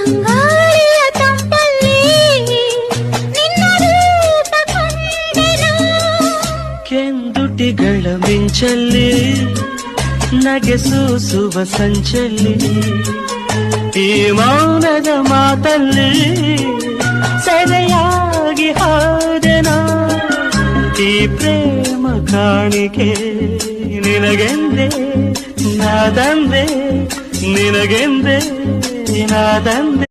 ತಂಗಾಳಿಯ ತಂಪಲ್ಲಿ ನಿನ್ನ ರೂಪ ಕಂಡೆನು. ಕೆಂದುಟಿಗಳ ಮಿಂಚಲ್ಲಿ ನಗೆ ಸೂಸುವ ಸಂಚಲ್ಲಿ ಈ ಮೌನದ ಮಾತಲ್ಲಿ ಸೆರೆಯಾಗಿ ಹಾಡೆನ. ಈ ಪ್ರೇಮ ಕಾಣಿಕೆ ನಿನಗೆಂದೇ ನಾದಂದೆ, ನಿನಗೆಂದೇ ನಾದಂದೆ.